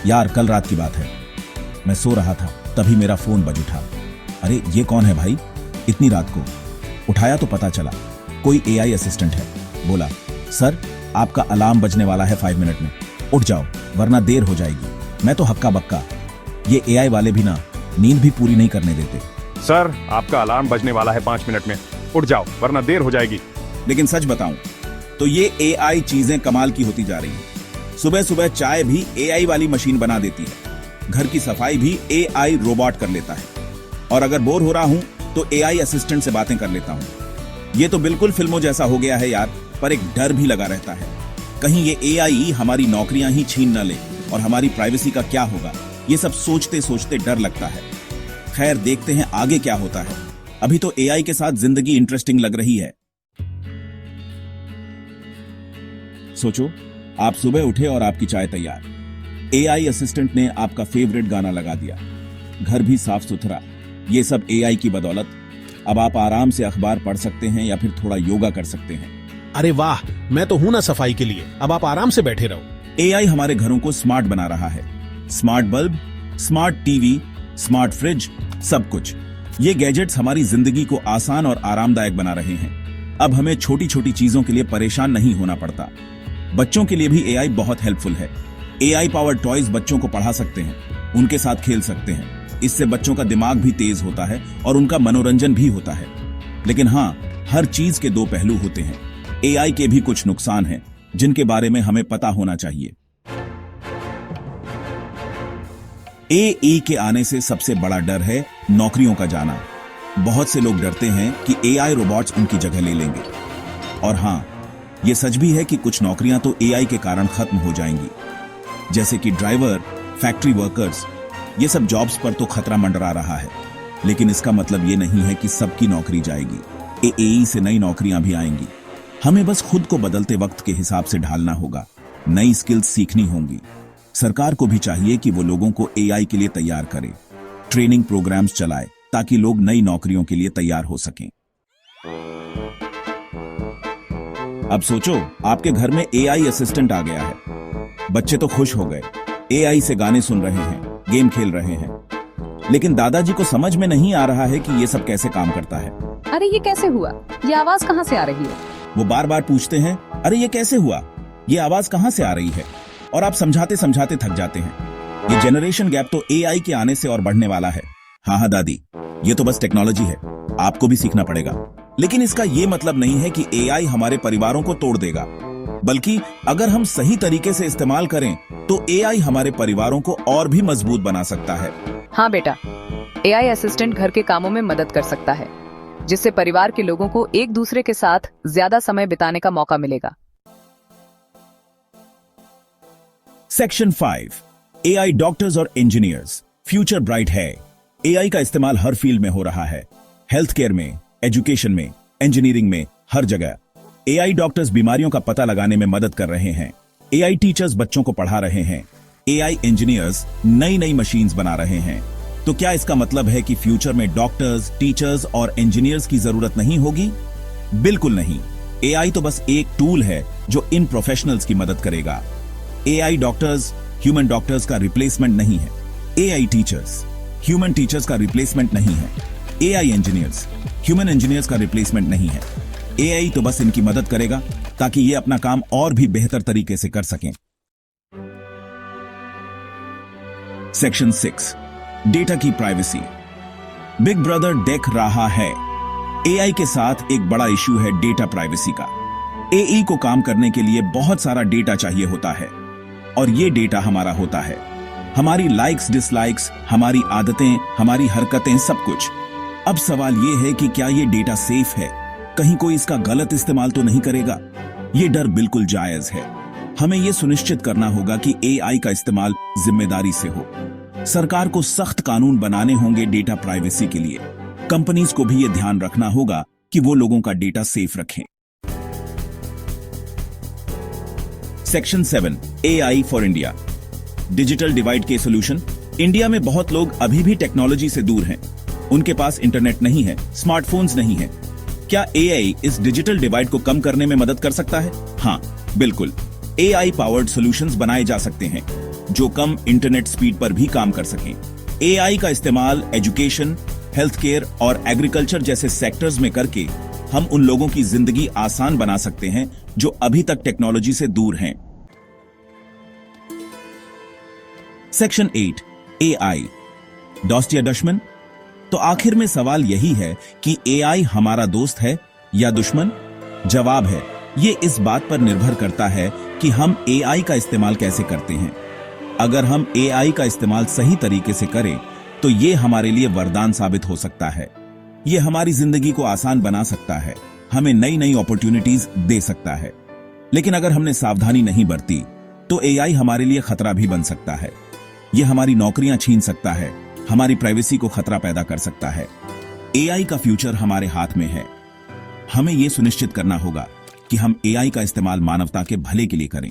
यार कल रात की बात है, मैं सो रहा था तभी मेरा फोन बज उठा। अरे ये कौन है भाई इतनी रात को? उठाया तो पता चला कोई एआई असिस्टेंट है। बोला सर आपका अलार्म बजने वाला है 5 मिनट में, उठ जाओ वरना देर हो जाएगी। मैं तो हक्का बक्का, ये एआई वाले भी ना नींद भी पूरी नहीं करने देते। सर आपका अलार्म बजने वाला है 5 मिनट में, उठ जाओ वरना देर हो जाएगी। लेकिन सच बताऊं तो ये एआई चीजें कमाल की होती जा रही हैं। सुबह सुबह चाय भी एआई वाली मशीन बना देती है, घर की सफाई भी एआई रोबोट कर लेता है, और अगर बोर हो रहा हूं तो एआई असिस्टेंट से बातें कर लेता हूं। ये तो बिल्कुल फिल्मों जैसा हो गया है यार, पर एक डर भी लगा रहता है, कहीं ये एआई हमारी नौकरियां ही छीन न ले और हमारी प्राइवेसी का क्या होगा। ये सब सोचते सोचते डर लगता है। खैर देखते हैं आगे क्या होता है। अभी तो एआई के साथ जिंदगी इंटरेस्टिंग लग रही है। सोचो आप सुबह उठे और आपकी चाय तैयार, एआई असिस्टेंट ने आपका फेवरेट गाना लगा दिया, घर भी साफ सुथरा। ये सब एआई की बदौलत। अब आप आराम से अखबार पढ़ सकते हैं या फिर थोड़ा योगा कर सकते हैं। अरे वाह, मैं तो हूं ना सफाई के लिए, अब आप आराम से बैठे रहो। एआई हमारे घरों को स्मार्ट बना रहा है। Smart bulb, smart TV, smart fridge, सब कुछ। ये गैजेट्स हमारी जिंदगी को आसान और आरामदायक बना रहे हैं। अब हमें छोटी छोटी चीजों के लिए परेशान नहीं होना पड़ता। बच्चों के लिए भी एआई बहुत हेल्पफुल है। एआई पावर्ड टॉयज बच्चों को पढ़ा सकते हैं, उनके साथ खेल सकते हैं। इससे बच्चों का दिमाग भी तेज होता है और उनका मनोरंजन भी होता है। लेकिन हाँ, हर चीज के 2 पहलू होते हैं। एआई के भी कुछ नुकसान हैं जिनके बारे में हमें पता होना चाहिए। एआई के आने से सबसे बड़ा डर है नौकरियों का जाना। बहुत से लोग डरते हैं कि एआई रोबोट्स उनकी जगह ले लेंगे। और हां, यह सच भी है कि कुछ नौकरियां तो एआई के कारण खत्म हो जाएंगी, जैसे कि ड्राइवर, फैक्ट्री वर्कर्स। ये सब जॉब्स पर तो खतरा मंडरा रहा है, लेकिन इसका मतलब ये नहीं है कि सबकी नौकरी जाएगी। एआई से नई नौकरियां भी आएंगी। हमें बस खुद को बदलते वक्त के हिसाब से ढालना होगा, नई स्किल्स सीखनी होंगी। सरकार को भी चाहिए कि वो लोगों को एआई के लिए तैयार करे, ट्रेनिंग प्रोग्राम्स चलाए ताकि लोग नई नौकरियों के लिए तैयार हो सकें। अब सोचो आपके घर में एआई असिस्टेंट आ गया है। बच्चे तो खुश हो गए, एआई से गाने सुन रहे हैं, गेम खेल रहे हैं। लेकिन दादाजी को समझ में नहीं आ रहा है कि ये सब कैसे काम करता है। अरे ये कैसे हुआ? ये आवाज कहाँ से आ रही है? वो बार बार पूछते हैं, अरे ये कैसे हुआ, ये आवाज कहाँ से आ रही है? और आप समझाते समझाते थक जाते हैं। ये जनरेशन गैप तो एआई के आने से और बढ़ने वाला है। हाँ दादी, ये तो बस टेक्नोलॉजी है, आपको भी सीखना पड़ेगा। लेकिन इसका ये मतलब नहीं है कि एआई हमारे परिवारों को तोड़ देगा, बल्कि अगर हम सही तरीके से इस्तेमाल करें तो एआई हमारे परिवारों को और भी मजबूत बना सकता है। हाँ बेटा, एआई असिस्टेंट घर के कामों में मदद कर सकता है, जिससे परिवार के लोगों को एक दूसरे के साथ ज्यादा समय बिताने का मौका मिलेगा। सेक्शन 5, एआई डॉक्टर्स और इंजीनियर्स। फ्यूचर ब्राइट है। एआई का इस्तेमाल हर फील्ड में हो रहा है, हेल्थ केयर में, एजुकेशन में, इंजीनियरिंग में, हर जगह। एआई डॉक्टर्स बीमारियों का पता लगाने में मदद कर रहे हैं। एआई टीचर्स बच्चों को पढ़ा रहे हैं। एआई इंजीनियर्स नई नई मशीन्स बना रहे हैं। तो क्या इसका मतलब है कि फ्यूचर में डॉक्टर्स, टीचर्स और इंजीनियर्स की जरूरत नहीं होगी? बिल्कुल नहीं। एआई तो बस एक टूल है जो इन प्रोफेशनल्स की मदद करेगा। एआई डॉक्टर्स ह्यूमन डॉक्टर्स का रिप्लेसमेंट नहीं है। एआई टीचर्स ह्यूमन टीचर्स का रिप्लेसमेंट नहीं है। एआई इंजीनियर्स ह्यूमन इंजीनियर्स का रिप्लेसमेंट नहीं है। एआई तो बस इनकी मदद करेगा ताकि ये अपना काम और भी बेहतर तरीके से कर सकें। सेक्शन 6, डेटा की प्राइवेसी। बिग ब्रदर देख रहा है। एआई के साथ एक बड़ा इश्यू है डेटा प्राइवेसी का। एआई को काम करने के लिए बहुत सारा डेटा चाहिए होता है, और ये डेटा हमारा होता है। हमारी लाइक्स, डिसलाइक्स, हमारी आदतें, हमारी हरकतें, सब कुछ। अब सवाल ये है कि क्या ये डेटा सेफ है? कहीं कोई इसका गलत इस्तेमाल तो नहीं करेगा? ये डर बिल्कुल जायज है। हमें ये सुनिश्चित करना होगा कि एआई का इस्तेमाल जिम्मेदारी से हो। सरकार को सख्त कानून बनाने होंगे डेटा प्राइवेसी के लिए। कंपनीज को भी ये ध्यान रखना होगा कि वो लोगों का डेटा सेफ रखें। Section 7, AI for India. Digital divide के सॉल्यूशन। इंडिया में बहुत लोग अभी भी टेक्नोलॉजी से दूर हैं। उनके पास इंटरनेट नहीं है, स्मार्टफोन्स नहीं है। क्या एआई इस डिजिटल डिवाइड को कम करने में मदद कर सकता है? हाँ, बिल्कुल। AI पावर्ड सॉल्यूशंस बनाए जा सकते हैं जो कम इंटरनेट स्पीड पर भी काम कर सकें। AI का इस्तेमाल एजुकेशन, हेल्थ केयर और एग्रीकल्चर जैसे सेक्टर्स में करके हम उन लोगों की जिंदगी आसान बना सकते हैं जो अभी तक टेक्नोलॉजी से दूर हैं। सेक्शन 8 AI दोस्त या दुश्मन। तो आखिर में सवाल यही है कि AI हमारा दोस्त है या दुश्मन? जवाब है, ये इस बात पर निर्भर करता है कि हम AI का इस्तेमाल कैसे करते हैं। अगर हम AI का इस्तेमाल सही तरीके से करें तो ये हमारे लिए वरदान साबित हो सकता है। ये हमारी जिंदगी को आसान बना सकता है, हमें नई नई अपॉर्चुनिटीज दे सकता है। लेकिन अगर हमने सावधानी नहीं बरती तो AI हमारे लिए खतरा भी बन सकता है। ये हमारी नौकरियां छीन सकता है, हमारी प्राइवेसी को खतरा पैदा कर सकता है। AI का फ्यूचर हमारे हाथ में है। हमें यह सुनिश्चित करना होगा कि हम AI का इस्तेमाल मानवता के भले के लिए करें।